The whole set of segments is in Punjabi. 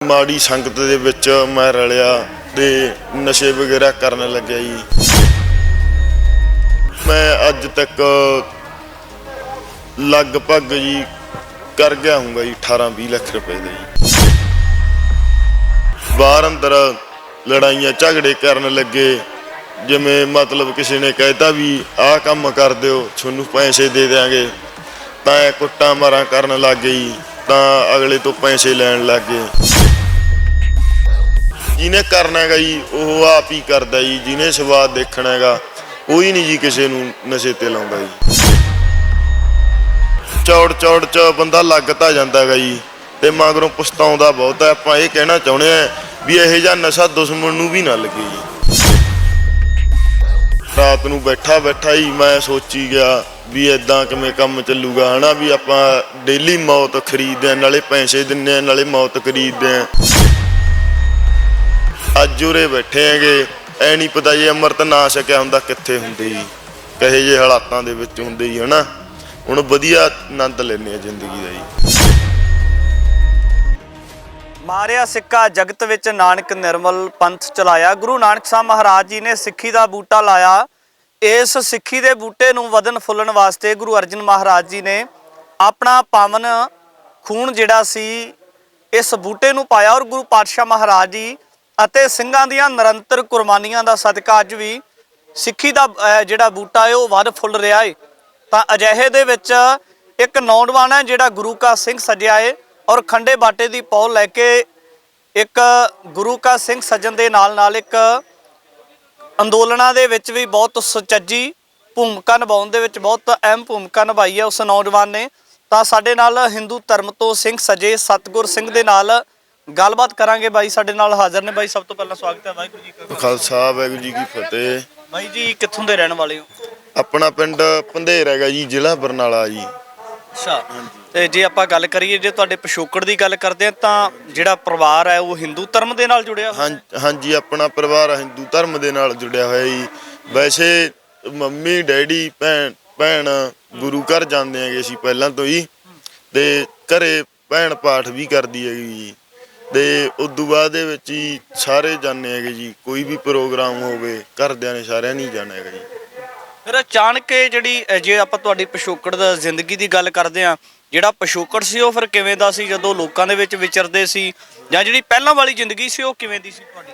ਮਾੜੀ ਸੰਗਤ ਦੇ ਵਿੱਚ ਮੈਂ ਰਲਿਆ ਤੇ ਨਸ਼ੇ ਵਗੈਰਾ ਕਰਨ ਲੱਗਿਆ ਜੀ। ਮੈਂ ਅੱਜ ਤੱਕ ਲਗਭਗ ਜੀ ਕਰ ਗਿਆ ਹੂੰਗਾ ਜੀ 18-20 ਲੱਖ ਰੁਪਏ ਦਾ ਜੀ। ਬਾਹਰ ਅੰਦਰ ਲੜਾਈਆਂ ਝਗੜੇ ਕਰਨ ਲੱਗੇ, ਜਿਵੇਂ ਮਤਲਬ ਕਿਸੇ ਨੇ ਕਹਿਤਾ ਵੀ ਆਹ ਕੰਮ ਕਰ ਦਿਓ ਤੁਹਾਨੂੰ ਪੈਸੇ ਦੇ ਦਿਆਂਗੇ, ਤਾਂ ਕੁੱਟਾਂ ਮਾਰਾਂ ਕਰਨ ਲੱਗ ਗਏ ਜੀ। ਤਾਂ ਅਗਲੇ ਤੋਂ ਪੈਸੇ ਲੈਣ ਲੱਗ ਗਏ। ਜਿਹਨੇ ਕਰਨਾ ਹੈਗਾ ਜੀ ਉਹ ਆਪ ਹੀ ਕਰਦਾ ਜੀ, ਜਿਹਨੇ ਸਵਾਦ ਦੇਖਣਾ ਹੈਗਾ ਕੋਈ ਨਹੀਂ ਜੀ ਕਿਸੇ ਨੂੰ ਨਸ਼ੇ ਤੇ ਲਾਉਂਦਾ ਜੀ। ਚੌੜ ਚੌੜ ਚ ਬੰਦਾ ਲੱਗ ਤਾਂ ਜਾਂਦਾ ਹੈਗਾ ਜੀ, ਤੇ ਮਗਰੋਂ ਪਛਤਾਉਂਦਾ ਬਹੁਤ ਹੈ। ਆਪਾਂ ਇਹ ਕਹਿਣਾ ਚਾਹੁੰਦੇ ਆ ਵੀ ਇਹੋ ਜਿਹਾ ਨਸ਼ਾ ਦੁਸ਼ਮਣ ਨੂੰ ਵੀ ਨਾ ਲੱਗੇ ਜੀ। ਰਾਤ ਨੂੰ ਬੈਠਾ ਹੀ ਮੈਂ ਸੋਚੀ ਗਿਆ ਵੀ ਇਦਾਂ ਕਿਵੇਂ ਕੰਮ ਚੱਲੂਗਾ, ਹਨਾ ਵੀ ਆਪਾਂ ਡੇਲੀ ਮੌਤ ਖਰੀਦਦੇ, ਨਾਲੇ ਪੈਸੇ ਦਿੰਦੇ ਆ ਨਾਲੇ ਮੌਤ ਖਰੀਦਦੇ ਆ। ਅੱਜ ਉਰੇ ਬੈਠੇ ਹੈਗੇ, ਐ ਨਹੀਂ ਪਤਾ ਜੀ ਅੰਮ੍ਰਿਤ ਨਾ ਛਕਿਆ ਹੁੰਦਾ ਕਿੱਥੇ ਹੁੰਦੇ ਜੀ, ਕਹੇ ਜਿਹੇ ਹਾਲਾਤਾਂ ਦੇ ਵਿੱਚ ਹੁੰਦੇ ਜੀ, ਹਨਾ। ਹੁਣ ਵਧੀਆ ਆਨੰਦ ਲੈਂਦੇ ਆ ਜ਼ਿੰਦਗੀ ਦਾ ਜੀ। ਮਾਰਿਆ ਸਿੱਕਾ ਜਗਤ ਵਿੱਚ ਨਾਨਕ ਨਿਰਮਲ ਪੰਥ ਚਲਾਇਆ। ਗੁਰੂ ਨਾਨਕ ਸਾਹਿਬ ਮਹਾਰਾਜ ਜੀ ਨੇ ਸਿੱਖੀ ਦਾ ਬੂਟਾ ਲਾਇਆ। ਇਸ ਸਿੱਖੀ ਦੇ ਬੂਟੇ ਨੂੰ ਵਧਣ ਫੁੱਲਣ ਵਾਸਤੇ ਗੁਰੂ ਅਰਜਨ ਮਹਾਰਾਜ ਜੀ ਨੇ ਆਪਣਾ ਪਾਵਨ ਖੂਨ ਜਿਹੜਾ ਸੀ ਇਸ ਬੂਟੇ ਨੂੰ ਪਾਇਆ। ਔਰ ਗੁਰੂ ਪਾਤਸ਼ਾਹ ਮਹਾਰਾਜ ਜੀ ਅਤੇ ਸਿੰਘਾਂ ਦੀਆਂ ਨਿਰੰਤਰ ਕੁਰਬਾਨੀਆਂ ਦਾ ਸਦਕਾ ਅੱਜ ਵੀ ਸਿੱਖੀ ਦਾ ਜਿਹੜਾ ਬੂਟਾ ਹੈ ਉਹ ਵੱਧ ਫੁੱਲ ਰਿਹਾ ਹੈ। ਤਾਂ ਅਜਿਹੇ ਦੇ ਵਿੱਚ ਇੱਕ ਨੌਜਵਾਨ ਹੈ ਜਿਹੜਾ ਗੁਰੂ ਕਾ ਸਿੰਘ ਸਜਿਆ ਹੈ, ਔਰ ਖੰਡੇ ਬਾਟੇ ਦੀ ਪੌਲ ਲੈ ਕੇ ਇੱਕ ਗੁਰੂ ਕਾ ਸਿੰਘ ਸਜਣ ਦੇ ਨਾਲ ਇੱਕ ਅੰਦੋਲਨਾਂ ਦੇ ਵਿੱਚ ਵੀ ਬਹੁਤ ਸੁਚੱਜੀ ਭੂਮਿਕਾ ਨਿਭਾਉਣ ਦੇ ਵਿੱਚ ਬਹੁਤ ਅਹਿਮ ਭੂਮਿਕਾ ਨਿਭਾਈ ਹੈ ਉਸ ਨੌਜਵਾਨ ਨੇ। ਤਾਂ ਸਾਡੇ ਨਾਲ ਹਿੰਦੂ ਧਰਮ ਤੋਂ ਸਿੰਘ ਸਜੇ ਸਤਿਗੁਰ ਸਿੰਘ ਦੇ ਨਾਲ ਗੱਲਬਾਤ ਕਰਾਂਗੇ। ਬਾਈ ਸਾਡੇ ਨਾਲ ਹਾਜ਼ਰ ਨੇ। ਬਾਈ ਸਭ ਤੋਂ ਪਹਿਲਾਂ ਸਵਾਗਤ ਹੈ। ਵਾਹਿਗੁਰੂ ਜੀ ਕਾ ਖਾਲਸਾ ਵਾਹਿਗੁਰੂ ਜੀ ਕੀ ਫਤਿਹ। ਬਾਈ ਜੀ ਕਿੱਥੋਂ ਦੇ ਰਹਿਣ ਵਾਲੇ ਹੋ? ਆਪਣਾ ਪਿੰਡ ਪੰਧੇਰ ਹੈਗਾ ਜੀ, ਜ਼ਿਲ੍ਹਾ ਬਰਨਾਲਾ ਜੀ। ਅੱਛਾ। ਤੇ ਜੇ ਆਪਾਂ ਗੱਲ ਕਰੀਏ, ਜੇ ਤੁਹਾਡੇ ਪਿਛੋਕੜ ਦੀ ਗੱਲ ਕਰਦੇ ਆ ਤਾਂ ਜਿਹੜਾ ਪਰਿਵਾਰ ਹੈ ਉਹ ਹਿੰਦੂ ਧਰਮ ਦੇ ਨਾਲ ਜੁੜਿਆ ਹੋਇਆ? ਹਾਂਜੀ, ਆਪਣਾ ਪਰਿਵਾਰ ਹਿੰਦੂ ਧਰਮ ਦੇ ਨਾਲ ਜੁੜਿਆ ਹੋਇਆ ਜੀ। ਵੈਸੇ ਮੰਮੀ ਡੈਡੀ ਭੈਣ ਗੁਰੂ ਘਰ ਜਾਂਦੇ ਹੈਗੇ ਸੀ ਪਹਿਲਾਂ ਤੋਂ ਹੀ, ਤੇ ਘਰੇ ਭੈਣ ਪਾਠ ਵੀ ਕਰਦੀ ਹੈਗੀ ਜੀ। ਤੇ ਉਦੋਂ ਬਾਅਦ ਦੇ ਵਿੱਚ ਹੀ ਸਾਰੇ ਜਾਂਦੇ ਹੈਗੇ ਜੀ, ਕੋਈ ਵੀ ਪ੍ਰੋਗਰਾਮ ਹੋਵੇ ਘਰਦਿਆਂ ਨੇ ਸਾਰਿਆਂ ਨੇ ਜਾਣਾ ਹੈਗਾ ਜੀ। ਫਿਰ ਅਚਾਨਕ ਜਿਹੜੀ ਜੇ ਆਪਾਂ ਤੁਹਾਡੀ ਪਿਛੋਕੜ ਦਾ ਜ਼ਿੰਦਗੀ ਦੀ ਗੱਲ ਕਰਦੇ ਆ, ਜਿਹੜਾ ਪਿਛੋਕੜ ਸੀ ਉਹ ਫਿਰ ਕਿਵੇਂ ਦਾ ਸੀ ਜਦੋਂ ਲੋਕਾਂ ਦੇ ਵਿੱਚ ਵਿਚਰਦੇ ਸੀ, ਜਾਂ ਜਿਹੜੀ ਪਹਿਲਾਂ ਵਾਲੀ ਜ਼ਿੰਦਗੀ ਸੀ ਉਹ ਕਿਵੇਂ ਦੀ ਸੀ ਤੁਹਾਡੀ?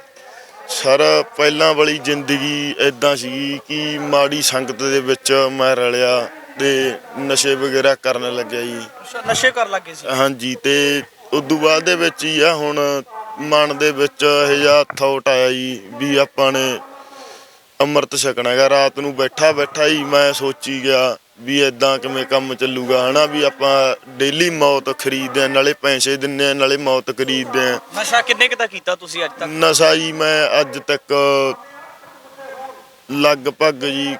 ਸਰ ਪਹਿਲਾਂ ਵਾਲੀ ਜ਼ਿੰਦਗੀ ਇੱਦਾਂ ਸੀਗੀ ਕਿ ਮਾੜੀ ਸੰਗਤ ਦੇ ਵਿੱਚ ਮੈਂ ਰਲਿਆ ਤੇ ਨਸ਼ੇ ਵਗੈਰਾ ਕਰਨ ਲੱਗਿਆ ਜੀ। ਨਸ਼ੇ ਕਰਨ ਲੱਗੇ ਸੀ? ਹਾਂਜੀ। ਤੇ ਉਦੋਂ ਬਾਅਦ ਦੇ ਵਿੱਚ ਹੀ ਆ ਹੁਣ ਮਨ ਦੇ ਵਿੱਚ ਇਹ ਜਿਹਾ ਥੋਟ ਆਇਆ ਜੀ ਵੀ ਆਪਾਂ ਨੇ ਅੰਮ੍ਰਿਤ ਛਕਣਾ ਹੈਗਾ। ਰਾਤ ਨੂੰ ਬੈਠਾ ਹੀ ਮੈਂ ਸੋਚੀ ਗਿਆ ਵੀ ਇਦਾਂ ਕਿਵੇਂ ਕੰਮ ਚੱਲੂਗਾ, ਹਨਾ ਵੀ ਆਪਾਂ ਡੇਲੀ ਮੌਤ ਖਰੀਦਦੇ ਆ, ਨਾਲੇ ਪੈਸੇ ਦਿੰਦੇ ਆ ਨਾਲੇ ਮੌਤ ਖਰੀਦਦੇ ਆ। ਨਸ਼ਾ ਕਿੰਨੇ ਕੁ ਦਾ ਕੀਤਾ ਤੁਸੀਂ ਅੱਜ ਤੱਕ? ਨਸ਼ਾ ਜੀ ਮੈਂ ਅੱਜ ਤੱਕ ਲਗਭਗ ਜੀ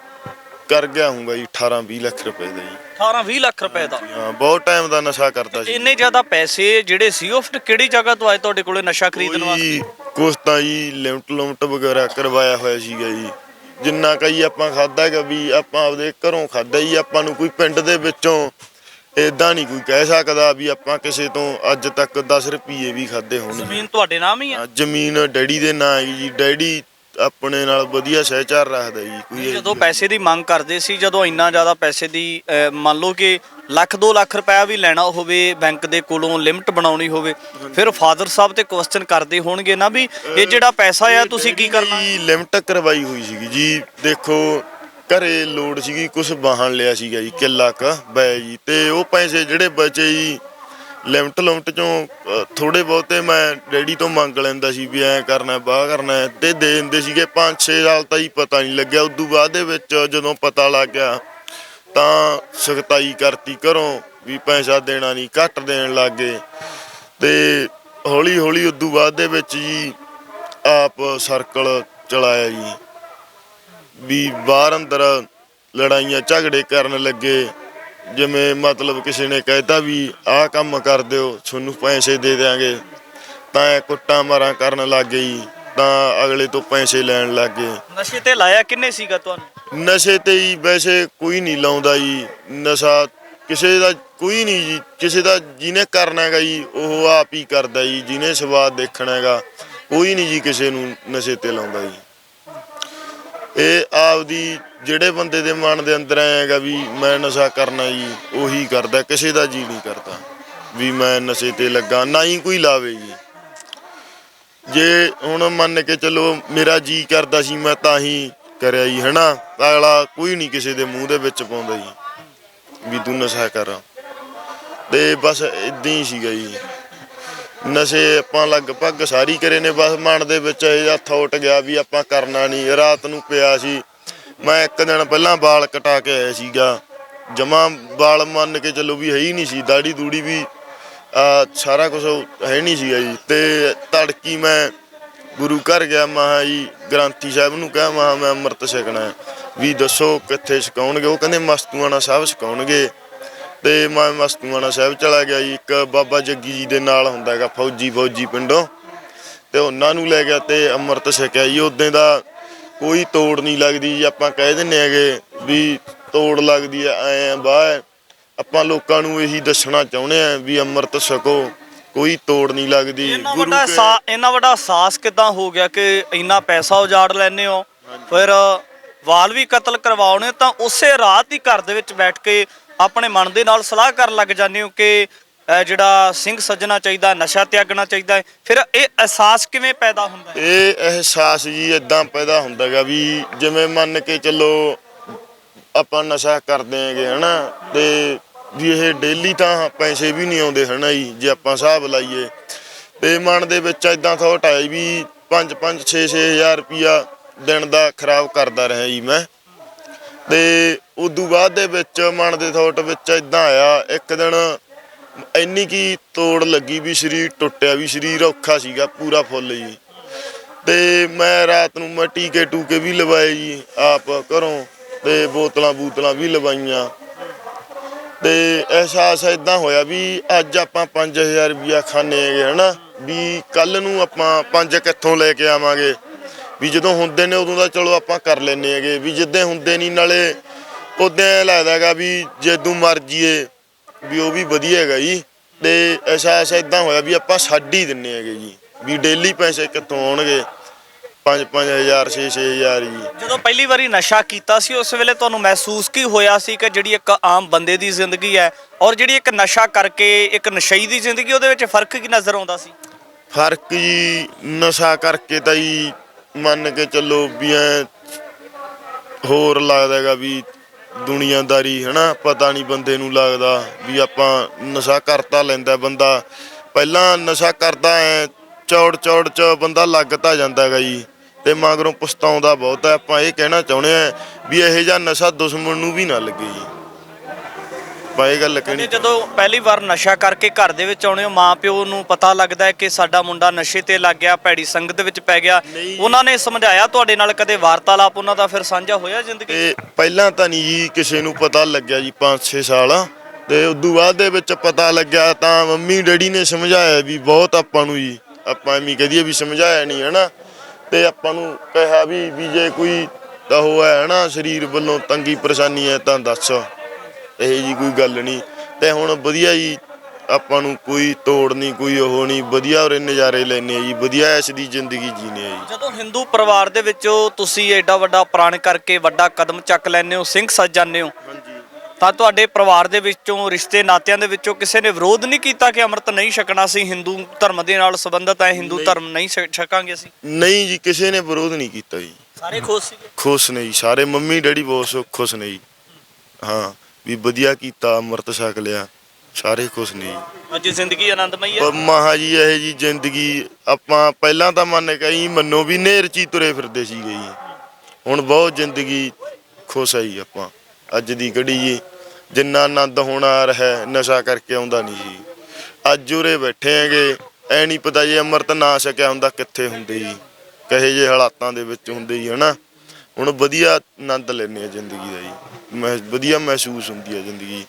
ਕਰ ਗਿਆ ਹੂੰਗਾ ਜੀ 18-20 ਲੱਖ ਰੁਪਏ ਦਾ ਜੀ। 18-20 ਲੱਖ ਰੁਪਏ ਦਾ? ਹਾਂ, ਬਹੁਤ ਟਾਈਮ ਦਾ ਨਸ਼ਾ ਕਰਦਾ ਸੀ। ਇੰਨੇ ਜ਼ਿਆਦਾ ਪੈਸੇ ਜਿਹੜੇ ਸੀ ਉਹ ਫਿਰ ਕਿਹੜੀ ਜਗ੍ਹਾ ਤੋਂ ਆਏ ਤੁਹਾਡੇ ਕੋਲੇ ਨਸ਼ਾ ਖਰੀਦਣ ਵਾਸਤੇ? ਕੁਛ ਤਾਂ ਜੀ ਲਿਮਟ ਵਗੈਰਾ ਕਰਵਾਇਆ ਹੋਇਆ ਸੀਗਾ ਜੀ। ਜਿੰਨਾ ਕਈ ਆਪਾਂ ਖਾਦਾ ਹੈਗਾ ਵੀ ਆਪਾਂ ਆਪਦੇ ਘਰੋਂ ਖਾਦਾ ਜੀ। ਆਪਾਂ ਨੂੰ ਕੋਈ ਪਿੰਡ ਦੇ ਵਿੱਚੋਂ ਏਦਾਂ ਨਹੀਂ ਕੋਈ ਕਹਿ ਸਕਦਾ ਵੀ ਆਪਾਂ ਕਿਸੇ ਤੋਂ ਅੱਜ ਤੱਕ 10 ਰੁਪਏ ਵੀ ਖਾਦੇ ਹੋਣ। ਜ਼ਮੀਨ ਤੁਹਾਡੇ ਨਾਮ ਹੀ ਆ? ਜ਼ਮੀਨ ਡੈਡੀ ਦੇ ਨਾਂ ਹੈ ਜੀ। ਡੈਡੀ ਆਪਣੇ ਨਾਲ ਵਧੀਆ ਸਹਿਚਾਰ ਰੱਖਦਾ ਜੀ। ਕੋਈ ਜਦੋਂ ਪੈਸੇ ਦੀ ਮੰਗ ਕਰਦੇ ਸੀ, ਜਦੋਂ ਇੰਨਾ ਜ਼ਿਆਦਾ ਪੈਸੇ ਦੀ ਮੰਨ ਲਓ ਕਿ 1-2 ਲੱਖ ਰੁਪਇਆ ਵੀ ਲੈਣਾ ਹੋਵੇ ਬੈਂਕ ਦੇ ਕੋਲੋਂ, ਲਿਮਟ ਬਣਾਉਣੀ ਹੋਵੇ, ਫਿਰ ਫਾਦਰ ਸਾਹਿਬ ਤੇ ਕੁਐਸਚਨ ਕਰਦੇ ਹੋਣਗੇ ਨਾ ਵੀ ਇਹ ਜਿਹੜਾ ਪੈਸਾ ਆ ਤੁਸੀਂ ਕੀ ਕਰਨਾ? ਲਿਮਟ ਕਰਵਾਈ ਹੋਈ ਸੀਗੀ ਜੀ। ਦੇਖੋ ਘਰੇ ਲੋੜ ਸੀਗੀ, ਕੁਛ ਵਾਹਣ ਲਿਆ ਸੀਗਾ ਜੀ ਕਿੱਲਾ ਕ ਬੈ ਜੀ, ਤੇ ਉਹ ਪੈਸੇ ਜਿਹੜੇ ਬਚੇ ਜੀ ਲਿਮਟ ਚੋਂ ਥੋੜੇ ਬਹੁਤੇ ਮੈਂ ਡੈਡੀ ਤੋਂ ਮੰਗ ਲੈਂਦਾ ਸੀ ਵੀ ਐਂ ਕਰਨਾ ਬਾਹ ਕਰਨਾ, ਤੇ ਦੇ ਦਿੰਦੇ ਸੀਗੇ। 5-6 ਸਾਲ ਤਾਂ ਹੀ ਪਤਾ ਨਹੀਂ ਲੱਗਿਆ। ਉਦੋਂ ਬਾਅਦ ਦੇ ਵਿੱਚ ਜਦੋਂ ਪਤਾ ਲੱਗ ਗਿਆ ਤਾਂ ਸਖਤਾਈ ਕਰਤੀ ਘਰੋਂ ਵੀ ਪੈਸਾ ਦੇਣਾ ਨਹੀਂ, ਘੱਟ ਦੇਣ ਲੱਗ ਗਏ। ਤੇ ਹੌਲੀ ਉਦੋਂ ਬਾਅਦ ਦੇ ਵਿੱਚ ਜੀ ਆਪ ਸਰਕਲ ਚਲਾਇਆ ਜੀ, ਵੀ ਬਾਹਰ ਅੰਦਰ ਲੜਾਈਆਂ ਝਗੜੇ ਕਰਨ ਲੱਗੇ, ਜਿਵੇਂ ਮਤਲਬ ਕਿਸੇ ਨੇ ਕਹਿਤਾ ਵੀ ਆਹ ਕੰਮ ਕਰ ਦਿਓ ਤੁਹਾਨੂੰ ਪੈਸੇ ਦੇ ਦਿਆਂਗੇ, ਤਾਂ ਕੁੱਟਾਂ ਮਾਰਾਂ ਕਰਨ ਲੱਗ ਗਏ ਜੀ। ਤਾਂ ਅਗਲੇ ਤੋਂ ਪੈਸੇ ਲੈਣ ਲੱਗ ਗਏ। ਨਸ਼ੇ ਤੇ ਲਾਇਆ ਕਿੰਨੇ ਸੀਗਾ ਤੁਹਾਨੂੰ? ਨਸ਼ੇ ਤੇ ਹੀ ਵੈਸੇ ਕੋਈ ਨਹੀਂ ਲਾਉਂਦਾ ਜੀ। ਨਸ਼ਾ ਕਿਸੇ ਦਾ ਕੋਈ ਨਹੀਂ ਜੀ, ਕਿਸੇ ਦਾ ਜਿਹਨੇ ਕਰਨਾ ਹੈਗਾ ਜੀ ਉਹ ਆਪ ਹੀ ਕਰਦਾ ਜੀ, ਜਿਹਨੇ ਸਵਾਦ ਦੇਖਣਾ ਹੈਗਾ। ਕੋਈ ਨਹੀਂ ਜੀ ਕਿਸੇ ਨੂੰ ਨਸ਼ੇ ਤੇ ਲਾਉਂਦਾ ਜੀ। ਇਹ ਆਪਦੀ ਜਿਹੜੇ ਬੰਦੇ ਦੇ ਮਨ ਦੇ ਅੰਦਰ ਆਇਆ ਹੈਗਾ ਵੀ ਮੈਂ ਨਸ਼ਾ ਕਰਨਾ ਜੀ, ਉਹੀ ਕਰਦਾ। ਕਿਸੇ ਦਾ ਜੀ ਨਹੀਂ ਕਰਦਾ ਵੀ ਮੈਂ ਨਸ਼ੇ ਤੇ ਲੱਗਾ, ਨਾ ਹੀ ਕੋਈ ਲਾਵੇ ਜੀ। ਜੇ ਹੁਣ ਮੰਨ ਕੇ ਚਲੋ ਮੇਰਾ ਜੀ ਕਰਦਾ ਸੀ ਮੈਂ ਤਾਂ ਹੀ ਕਰਿਆ ਜੀ, ਹਨਾ। ਅਗਲਾ ਕੋਈ ਨਹੀਂ ਕਿਸੇ ਦੇ ਮੂੰਹ ਦੇ ਵਿੱਚ ਪਾਉਂਦਾ ਜੀ ਵੀ ਤੂੰ ਨਸ਼ਾ ਕਰ। ਤੇ ਬਸ ਇਦਾਂ ਹੀ ਸੀਗਾ ਜੀ। ਨਸ਼ੇ ਆਪਾਂ ਲਗਭਗ ਸਾਰੀ ਕਰੇ ਨੇ। ਬਸ ਮਨ ਦੇ ਵਿੱਚ ਇਹ ਜਿਹਾ ਥੋਟ ਗਿਆ ਵੀ ਆਪਾਂ ਕਰਨਾ ਨਹੀਂ। ਰਾਤ ਨੂੰ ਪਿਆ ਸੀ ਮੈਂ, ਇੱਕ ਦਿਨ ਪਹਿਲਾਂ ਵਾਲ ਕਟਾ ਕੇ ਆਇਆ ਸੀਗਾ। ਜਮਾਂ ਵਾਲ ਮੰਨ ਕੇ ਚੱਲੋ ਵੀ ਹੈ ਹੀ ਨਹੀਂ ਸੀ, ਦਾੜੀ ਦੂੜੀ ਵੀ ਸਾਰਾ ਕੁਛ ਹੈ ਨਹੀਂ ਸੀਗਾ ਜੀ। ਤੇ ਤੜਕੀ ਮੈਂ ਗੁਰੂ ਘਰ ਗਿਆ, ਮਹਾ ਜੀ ਗ੍ਰੰਥੀ ਸਾਹਿਬ ਨੂੰ ਕਿਹਾ ਮਹਾ ਮੈਂ ਅੰਮ੍ਰਿਤ ਛਕਣਾ ਵੀ ਦੱਸੋ ਕਿੱਥੇ ਛਕਾਉਣਗੇ। ਉਹ ਕਹਿੰਦੇ ਮਸਤੂਆਣਾ ਸਾਹਿਬ ਛਕਾਉਣਗੇ। ਤੇ ਮੈਂ ਮਸਤੂਆਣਾ ਸਾਹਿਬ ਚਲਾ ਗਿਆ ਜੀ। ਇੱਕ ਬਾਬਾ ਜੱਗੀ ਜੀ ਦੇ ਨਾਲ ਹੁੰਦਾ ਹੈਗਾ ਫੌਜੀ ਪਿੰਡੋਂ, ਤੇ ਉਹਨਾਂ ਨੂੰ ਲੈ ਗਿਆ ਤੇ ਅੰਮ੍ਰਿਤ ਛਕਿਆ ਜੀ। ਉਦੋਂ ਦਾ ਕੋਈ ਤੋੜ ਨਹੀਂ ਲੱਗਦੀ ਜੀ। ਆਪਾਂ ਕਹਿ ਦਿੰਦੇ ਹੈਗੇ ਵੀ ਤੋੜ ਲੱਗਦੀ ਹੈ, ਐਂ ਬਾਹ। ਆਪਾਂ ਲੋਕਾਂ ਨੂੰ ਇਹੀ ਦੱਸਣਾ ਚਾਹੁੰਦੇ ਆ ਵੀ ਅੰਮ੍ਰਿਤ ਛਕੋ, ਕੋਈ ਤੋੜ ਨਹੀਂ ਲੱਗਦੀ। ਇੰਨਾ ਵੱਡਾ ਅਹਿਸਾਸ ਕਿੱਦਾਂ ਹੋ ਗਿਆ ਕਿ ਇੰਨਾ ਪੈਸਾ ਉਜਾੜ ਲੈਂਦੇ ਹੋ, ਫਿਰ ਵਾਲ ਵੀ ਕਤਲ ਕਰਵਾਉਣੇ, ਤਾਂ ਉਸੇ ਰਾਤ ਹੀ ਘਰ ਦੇ ਵਿੱਚ ਬੈਠ ਕੇ ਆਪਣੇ ਮਨ ਦੇ ਨਾਲ ਸਲਾਹ ਕਰਨ ਲੱਗ ਜਾਂਦੇ ਹੋ ਕਿ ਜਿਹੜਾ ਸਿੰਘ ਸੱਜਣਾ ਚਾਹੀਦਾ, ਨਸ਼ਾ ਤਿਆਗਣਾ ਚਾਹੀਦਾ ਹੈ। ਫਿਰ ਇਹ ਅਹਿਸਾਸ ਕਿਵੇਂ ਪੈਦਾ ਹੁੰਦਾ ਹੈ? ਇਹ ਅਹਿਸਾਸ ਜੀ ਇਦਾਂ ਪੈਦਾ ਹੁੰਦਾ ਗਾ ਵੀ ਜਿਵੇਂ ਮੰਨ ਕੇ ਚੱਲੋ ਆਪਾਂ ਨਸ਼ਾ ਕਰਦੇ ਹੈਗੇ, ਹਨਾ। ਤੇ ਵੀ ਇਹ ਡੇਲੀ ਤਾਂ ਪੈਸੇ ਵੀ ਨਹੀਂ ਆਉਂਦੇ, ਹਨਾ ਜੀ, ਜੇ ਆਪਾਂ ਹਿਸਾਬ ਲਾਈਏ। ਤੇ ਮਨ ਦੇ ਵਿੱਚ ਇਦਾਂ ਥੋਟ ਆਇਆ ਵੀ 5-5 6-6 ਹਜ਼ਾਰ ਰੁਪਈਆ ਦਿਨ ਦਾ ਖਰਾਬ ਕਰਦਾ ਰਿਹਾ ਜੀ ਮੈਂ। ਤੇ ਉਦੋਂ ਬਾਅਦ ਦੇ ਵਿੱਚ ਮਨ ਦੇ ਥੋਟ ਵਿੱਚ ਇਦਾਂ ਆਇਆ, ਇੱਕ ਦਿਨ ਇੰਨੀ ਕੀ ਤੋੜ ਲੱਗੀ ਵੀ ਸਰੀਰ ਟੁੱਟਿਆ, ਵੀ ਸਰੀਰ ਔਖਾ ਸੀਗਾ ਪੂਰਾ ਫੁੱਲ ਜੀ। ਤੇ ਮੈਂ ਰਾਤ ਨੂੰ ਮੈਂ ਟੀਕੇ ਟੂਕੇ ਵੀ ਲਵਾਏ ਜੀ ਆਪ ਘਰੋਂ, ਤੇ ਬੋਤਲਾਂ ਵੀ ਲਵਾਈਆਂ। ਤੇ ਅਹਿਸਾਸ ਇਦਾਂ ਹੋਇਆ ਵੀ ਅੱਜ ਆਪਾਂ 5000 ਰੁਪਈਆ ਖਾਂਦੇ ਹੈਗੇ, ਹਨਾ, ਵੀ ਕੱਲ ਨੂੰ ਆਪਾਂ 5 ਕਿੱਥੋਂ ਲੈ ਕੇ ਆਵਾਂਗੇ। ਵੀ ਜਦੋਂ ਹੁੰਦੇ ਨੇ ਉਦੋਂ ਤਾਂ ਚਲੋ ਆਪਾਂ ਕਰ ਲੈਂਦੇ ਹੈਗੇ, ਵੀ ਜਿੱਦਾਂ ਹੁੰਦੇ ਨਹੀਂ ਨਾਲੇ ਉਦਾਂ ਲੱਗਦਾ ਹੈਗਾ ਵੀ ਜਦੋਂ ਮਰ ਜੀਏ ਵੀ ਉਹ ਵੀ ਵਧੀਆ ਹੈਗਾ ਜੀ। ਤੇ ਅਹਿਸਾਸ ਇਦਾਂ ਹੋਇਆ ਵੀ ਆਪਾਂ ਛੱਡ ਹੀ ਦਿੰਦੇ ਹੈਗੇ ਜੀ, ਵੀ ਡੇਲੀ ਪੈਸੇ ਕਿੱਥੋਂ ਆਉਣਗੇ, 5-5 ਹਜ਼ਾਰ 6-6 ਹਜ਼ਾਰ ਜੀ। ਜਦੋਂ ਪਹਿਲੀ ਵਾਰੀ ਨਸ਼ਾ ਕੀਤਾ ਸੀ ਉਸ ਵੇਲੇ ਤੁਹਾਨੂੰ ਮਹਿਸੂਸ ਕੀ ਹੋਇਆ ਸੀ ਕਿ ਜਿਹੜੀ ਇੱਕ ਆਮ ਬੰਦੇ ਦੀ ਜ਼ਿੰਦਗੀ ਹੈ ਔਰ ਜਿਹੜੀ ਇੱਕ ਨਸ਼ਾ ਕਰਕੇ ਇੱਕ ਨਸ਼ਈ ਦੀ ਜ਼ਿੰਦਗੀ, ਉਹਦੇ ਵਿੱਚ ਫਰਕ ਕੀ ਨਜ਼ਰ ਆਉਂਦਾ ਸੀ? ਫਰਕ ਜੀ ਨਸ਼ਾ ਕਰਕੇ ਤਾਂ ਜੀ ਮੰਨ ਕੇ ਚੱਲੋ ਵੀ ਐ ਹੋਰ ਲੱਗਦਾ ਹੈਗਾ ਵੀ ਦੁਨੀਆਦਾਰੀ, ਹਨਾ, ਪਤਾ ਨਹੀਂ ਬੰਦੇ ਨੂੰ ਲੱਗਦਾ ਵੀ ਆਪਾਂ ਨਸ਼ਾ ਕਰਤਾ ਲੈਂਦਾ ਬੰਦਾ। ਪਹਿਲਾਂ ਨਸ਼ਾ ਕਰਦਾ ਐ ਚੌੜ ਚ ਬੰਦਾ ਲੱਗ ਤਾਂ ਜਾਂਦਾ ਹੈਗਾ ਜੀ, ਤੇ ਮਗਰੋਂ ਪਛਤਾਉਂਦਾ ਬਹੁਤ ਹੈ। ਆਪਾਂ ਇਹ ਕਹਿਣਾ ਚਾਹੁੰਦੇ ਆ ਵੀ ਇਹੋ ਜਿਹਾ ਨਸ਼ਾ ਦੁਸ਼ਮਣ ਨੂੰ ਵੀ ਨਾ ਲੱਗੇ ਜੀ। ਆਪਾਂ ਇਹ ਗੱਲ ਕਹਿਣੀ। ਜਦੋਂ ਪਹਿਲੀ ਵਾਰ ਨਸ਼ਾ ਕਰਕੇ ਘਰ ਦੇ ਵਿੱਚ ਆਉਣੇ ਹੋ, ਮਾਂ ਪਿਓ ਨੂੰ ਪਤਾ ਲੱਗਦਾ ਹੈ ਕਿ ਸਾਡਾ ਮੁੰਡਾ ਨਸ਼ੇ ਤੇ ਲੱਗ ਗਿਆ, ਭੈੜੀ ਸੰਗਤ ਵਿੱਚ ਪੈ ਗਿਆ, ਉਹਨਾਂ ਨੇ ਸਮਝਾਇਆ ਤੁਹਾਡੇ ਨਾਲ? ਕਦੇ ਵਾਰਤਾਲਾਪ ਉਹਨਾਂ ਦਾ ਫਿਰ ਸਾਂਝਾ ਹੋਇਆ ਜ਼ਿੰਦਗੀ? ਤੇ ਪਹਿਲਾਂ ਤਾਂ ਨਹੀਂ ਜੀ ਕਿਸੇ ਨੂੰ ਪਤਾ ਲੱਗਿਆ ਜੀ 5-6 ਸਾਲ। ਤੇ ਉਦੋਂ ਬਾਅਦ ਦੇ ਵਿੱਚ ਪਤਾ ਲੱਗਿਆ ਤਾਂ ਮੰਮੀ ਡੈਡੀ ਨੇ ਸਮਝਾਇਆ ਵੀ ਬਹੁਤ ਆਪਾਂ ਨੂੰ ਜੀ। ਆਪਾਂ ਐਵੇਂ ਕਹਦੀਏ ਵੀ ਸਮਝਾਇਆ ਨਹੀਂ, ਹਨਾ। ਤੇ ਆਪਾਂ ਨੂੰ ਕਿਹਾ ਵੀ ਜੇ ਕੋਈ ਤਾਂ ਉਹ ਹੈ, ਹਨਾ, ਸਰੀਰ ਵੱਲੋਂ ਤੰਗੀ ਪਰੇਸ਼ਾਨੀ ਹੈ ਤਾਂ ਦੱਸ, ਇਹ ਜੀ ਕੋਈ ਗੱਲ ਨਹੀਂ। ਤੇ ਹੁਣ ਵਧੀਆ ਜੀ, ਆਪਾਂ ਨੂੰ ਕੋਈ ਤੋੜ ਨਹੀਂ, ਕੋਈ ਉਹ ਨਹੀਂ, ਵਧੀਆ ਉਰੇ ਨਜ਼ਾਰੇ ਲੈਂਦੇ ਆ ਜੀ, ਵਧੀਆ ਐਸ ਦੀ ਜ਼ਿੰਦਗੀ ਜੀਨੇ ਆ ਜੀ। ਜਦੋਂ ਹਿੰਦੂ ਪਰਿਵਾਰ ਦੇ ਵਿੱਚੋਂ ਤੁਸੀਂ ਐਡਾ ਵੱਡਾ ਪ੍ਰਣ ਕਰਕੇ ਵੱਡਾ ਕਦਮ ਚੱਕ ਲੈਂਦੇ ਹੋ, ਸਿੰਘ ਸੱਜ ਜਾਂਦੇ ਹੋ, ਤਾਂ ਤੁਹਾਡੇ ਪਰਿਵਾਰ ਦੇ ਵਿੱਚੋਂ, ਰਿਸ਼ਤੇ ਨਾਤਿਆਂ ਦੇ ਵਿੱਚੋਂ ਕਿਸੇ ਨੇ ਵਿਰੋਧ ਨਹੀਂ ਕੀਤਾ ਕਿ ਅੰਮ੍ਰਿਤ ਨਹੀਂ ਛਕਣਾ, ਸੀ ਹਿੰਦੂ ਧਰਮ ਦੇ ਨਾਲ ਸੰਬੰਧਿਤ ਹੈ, ਹਿੰਦੂ ਧਰਮ ਨਹੀਂ ਛਕਾਂਗੇ ਅਸੀਂ? ਨਹੀਂ ਜੀ, ਕਿਸੇ ਨੇ ਵਿਰੋਧ ਨਹੀਂ ਕੀਤਾ ਜੀ। ਸਾਰੇ ਖੁਸ਼ ਸੀਗੇ? ਖੁਸ਼ ਨੇ ਜੀ ਸਾਰੇ, ਮੰਮੀ ਡੈਡੀ ਬਹੁਤ ਖੁਸ਼ ਨੇ ਜੀ। ਹਾਂ, ਵੀ ਵਧੀਆ ਕੀਤਾ, ਅੰਮ੍ਰਿਤ ਛਕ ਲਿਆ, ਸਾਰੇ ਖੁਸ਼ ਨੇ ਜੀ। ਅੱਜ ਜ਼ਿੰਦਗੀ ਆਨੰਦਮਈ ਹੈ? ਮਹਾ ਜੀ ਇਹ ਜੀ ਜ਼ਿੰਦਗੀ ਆਪਾਂ ਪਹਿਲਾਂ ਤਾਂ ਮੰਨ ਕੇ ਮੰਨੋ ਵੀ ਨੇਰ 'ਚ ਹੀ ਤੁਰੇ ਫਿਰਦੇ ਸੀਗੇ ਜੀ। ਹੁਣ ਬਹੁਤ ਜ਼ਿੰਦਗੀ ਖੁਸ਼ ਹੈ ਜੀ ਆਪਾਂ। ਅੱਜ ਦੀ ਘੜੀ ਜੀ ਜਿੰਨਾ ਆਨੰਦ ਹੋਣਾ ਹੈ ਨਸ਼ਾ ਕਰਕੇ ਆਉਂਦਾ ਨਹੀਂ ਜੀ। ਅੱਜ ਉਰੇ ਬੈਠੇ ਹੈਗੇ, ਐ ਨਹੀਂ ਪਤਾ ਜੇ ਅੰਮ੍ਰਿਤ ਨਾ ਛਕਿਆ ਹੁੰਦਾ ਕਿੱਥੇ ਹੁੰਦੇ ਜੀ, ਕਹੇ ਜਿਹੇ ਹਾਲਾਤਾਂ ਦੇ ਵਿੱਚ ਹੁੰਦੇ ਜੀ, ਹਨਾ। ਹੁਣ ਵਧੀਆ ਆਨੰਦ ਲੈਂਦੇ ਆ ਜ਼ਿੰਦਗੀ ਦਾ ਜੀ, ਵਧੀਆ ਮਹਿਸੂਸ ਹੁੰਦੀ ਹੈ ਜ਼ਿੰਦਗੀ,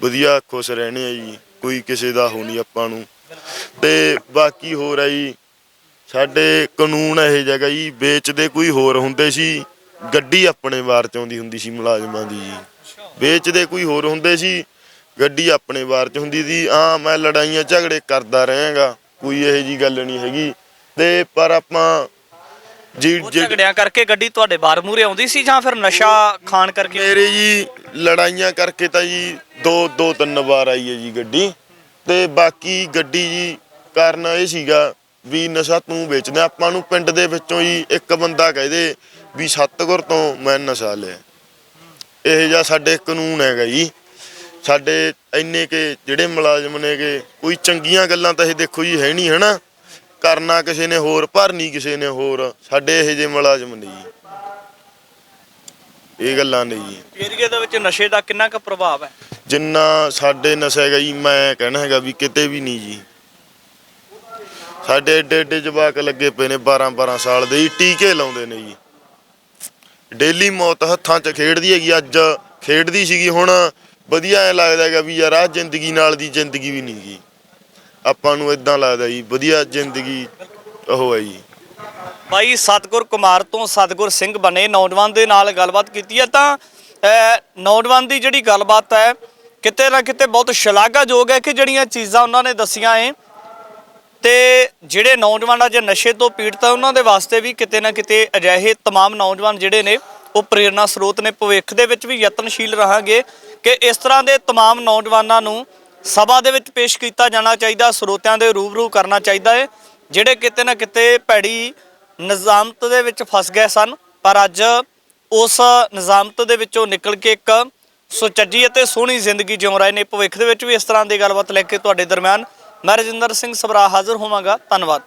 ਵਧੀਆ ਖੁਸ਼ ਰਹਿਣੇ ਆ ਜੀ, ਕੋਈ ਕਿਸੇ ਦਾ ਹੋ ਨਹੀਂ ਆਪਾਂ ਨੂੰ। ਤੇ ਬਾਕੀ ਹੋਰ ਹੈ ਜੀ, ਸਾਡੇ ਕਾਨੂੰਨ ਇਹ ਜਗ੍ਹਾ ਜੀ, ਵੇਚਦੇ ਕੋਈ ਹੋਰ ਹੁੰਦੇ ਸੀ, ਗੱਡੀ ਆਪਣੇ ਵਾਰ 'ਚ ਆਉਂਦੀ ਹੁੰਦੀ ਸੀ ਮੁਲਾਜ਼ਮਾਂ ਦੀ ਜੀ, ਵੇਚਦੇ ਕੋਈ ਹੋਰ ਹੁੰਦੇ ਸੀ, ਗੱਡੀ ਆਪਣੇ ਵਾਰ ਚ ਹੁੰਦੀ ਸੀ। ਹਾਂ ਮੈਂ ਲੜਾਈਆਂ ਝਗੜੇ ਕਰਦਾ ਰਹਾਂਗਾ, ਕੋਈ ਇਹੋ ਜੀ ਗੱਲ ਨਹੀਂ ਹੈਗੀ। ਤੇ ਪਰ ਆਪਾਂ ਜੀ ਉਹ ਝਗੜਿਆਂ ਕਰਕੇ ਗੱਡੀ ਤੁਹਾਡੇ ਬਾਰ ਮੂਹਰੇ ਆਉਂਦੀ ਸੀ ਜਾਂ ਫਿਰ ਨਸ਼ਾ ਖਾਣ ਕਰਕੇ? ਮੇਰੇ ਜੀ ਲੜਾਈਆਂ ਕਰਕੇ ਤਾਂ ਜੀ ਦੋ ਤਿੰਨ ਵਾਰ ਆਈ ਹੈ ਜੀ ਗੱਡੀ। ਤੇ ਬਾਕੀ ਗੱਡੀ ਜੀ ਕਾਰਨ ਇਹ ਸੀਗਾ ਵੀ ਨਸ਼ਾ ਤੂੰ ਵੇਚਦਾ। ਆਪਾਂ ਨੂੰ ਪਿੰਡ ਦੇ ਵਿੱਚੋਂ ਜੀ ਇੱਕ ਬੰਦਾ ਕਹਦੇ ਵੀ ਸਤਿਗੁਰ ਤੋਂ ਮੈਂ ਨਸ਼ਾ ਲਿਆ, ਇਹ ਜਿਹਾ ਸਾਡੇ ਕਾਨੂੰਨ ਹੈਗਾ ਜੀ। ਸਾਡੇ ਇੰਨੇ ਕੇ ਜਿਹੜੇ ਮੁਲਾਜ਼ਮ ਨੇਗੇ, ਕੋਈ ਚੰਗੀਆਂ ਗੱਲਾਂ ਤਾਂ ਇਹ ਦੇਖੋ ਜੀ ਹੈ ਨਹੀਂ, ਹਨਾ। ਕਰਨਾ ਕਿਸੇ ਨੇ ਹੋਰ, ਭਰਨੀ ਕਿਸੇ ਨੇ ਹੋਰ। ਸਾਡੇ ਇਹੋ ਜਿਹੇ ਮੁਲਾਜ਼ਮ ਨੇ ਜੀ, ਇਹ ਗੱਲਾਂ ਨੇ ਜੀ। ਏਰੀਏ ਦੇ ਵਿੱਚ ਨਸ਼ੇ ਦਾ ਕਿੰਨਾ ਕੁ ਪ੍ਰਭਾਵ ਹੈ? ਜਿੰਨਾ ਸਾਡੇ ਨਸ਼ਾ ਹੈਗਾ ਜੀ, ਮੈਂ ਕਹਿਣਾ ਹੈਗਾ ਵੀ ਕਿਤੇ ਵੀ ਨਹੀਂ ਜੀ। ਸਾਡੇ ਏਡੇ ਏਡੇ ਜਵਾਕ ਲੱਗੇ ਪਏ ਨੇ 12-12 ਸਾਲ ਦੇ ਜੀ, ਟੀਕੇ ਲਾਉਂਦੇ ਨੇ ਜੀ। ਡੇਲੀ ਮੌਤ ਹੱਥਾਂ 'ਚ ਖੇਡਦੀ ਹੈਗੀ। ਅੱਜ ਖੇਡਦੀ ਸੀਗੀ, ਹੁਣ ਵਧੀਆ ਐਂ ਲੱਗਦਾ ਹੈਗਾ ਵੀ ਯਾਰ ਆਹ ਜ਼ਿੰਦਗੀ ਨਾਲ ਦੀ ਜ਼ਿੰਦਗੀ ਵੀ ਨਹੀਂ ਗੀ। ਆਪਾਂ ਨੂੰ ਇਦਾਂ ਲੱਗਦਾ ਜੀ ਵਧੀਆ ਜ਼ਿੰਦਗੀ ਉਹ ਹੈ ਜੀ। ਬਾਈ ਸਤਿਗੁਰ ਕੁਮਾਰ ਤੋਂ ਸਤਿਗੁਰ ਸਿੰਘ ਬਣੇ ਨੌਜਵਾਨ ਦੇ ਨਾਲ ਗੱਲਬਾਤ ਕੀਤੀ ਹੈ ਤਾਂ ਨੌਜਵਾਨ ਦੀ ਜਿਹੜੀ ਗੱਲਬਾਤ ਹੈ ਕਿਤੇ ਨਾ ਕਿਤੇ ਬਹੁਤ ਸ਼ਲਾਘਾਯੋਗ ਹੈ ਕਿ ਜਿਹੜੀਆਂ ਚੀਜ਼ਾਂ ਉਹਨਾਂ ਨੇ ਦੱਸੀਆਂ ਏ ਤੇ ਜਿਹੜੇ ਨੌਜਵਾਨ ਅੱਜ ਨਸ਼ੇ ਤੋਂ ਪੀੜਤ ਆ ਉਹਨਾਂ ਦੇ ਵਾਸਤੇ ਵੀ ਕਿਤੇ ਨਾ ਕਿਤੇ ਅਜਿਹੇ ਤਮਾਮ ਨੌਜਵਾਨ ਜਿਹੜੇ ਨੇ ਉਹ ਪ੍ਰੇਰਨਾ ਸਰੋਤ ਨੇ। ਭਵਿੱਖ ਦੇ ਵਿੱਚ ਵੀ ਯਤਨਸ਼ੀਲ ਰਹਾਂਗੇ ਕਿ ਇਸ ਤਰ੍ਹਾਂ ਦੇ ਤਮਾਮ ਨੌਜਵਾਨਾਂ ਨੂੰ ਸਭਾ ਦੇ ਵਿੱਚ ਪੇਸ਼ ਕੀਤਾ ਜਾਣਾ ਚਾਹੀਦਾ, ਸਰੋਤਿਆਂ ਦੇ ਰੂਬਰੂ ਕਰਨਾ ਚਾਹੀਦਾ ਹੈ, ਜਿਹੜੇ ਕਿਤੇ ਨਾ ਕਿਤੇ ਭੈੜੀ ਨਿਜ਼ਾਮਤ ਦੇ ਵਿੱਚ ਫਸ ਗਏ ਸਨ ਪਰ ਅੱਜ ਉਸ ਨਿਜ਼ਾਮਤ ਦੇ ਵਿੱਚੋਂ ਨਿਕਲ ਕੇ ਇੱਕ ਸੁਚੱਜੀ ਅਤੇ ਸੋਹਣੀ ਜ਼ਿੰਦਗੀ ਜਿਉ ਰਹੇ ਨੇ। ਭਵਿੱਖ ਦੇ ਵਿੱਚ ਵੀ ਇਸ ਤਰ੍ਹਾਂ ਦੀ ਗੱਲਬਾਤ ਲੈ ਕੇ ਤੁਹਾਡੇ ਦਰਮਿਆਨ ਮੈਂ ਰਜਿੰਦਰ ਸਿੰਘ ਸਭਰਾ ਹਾਜ਼ਰ ਹੋਵਾਂਗਾ। ਧੰਨਵਾਦ।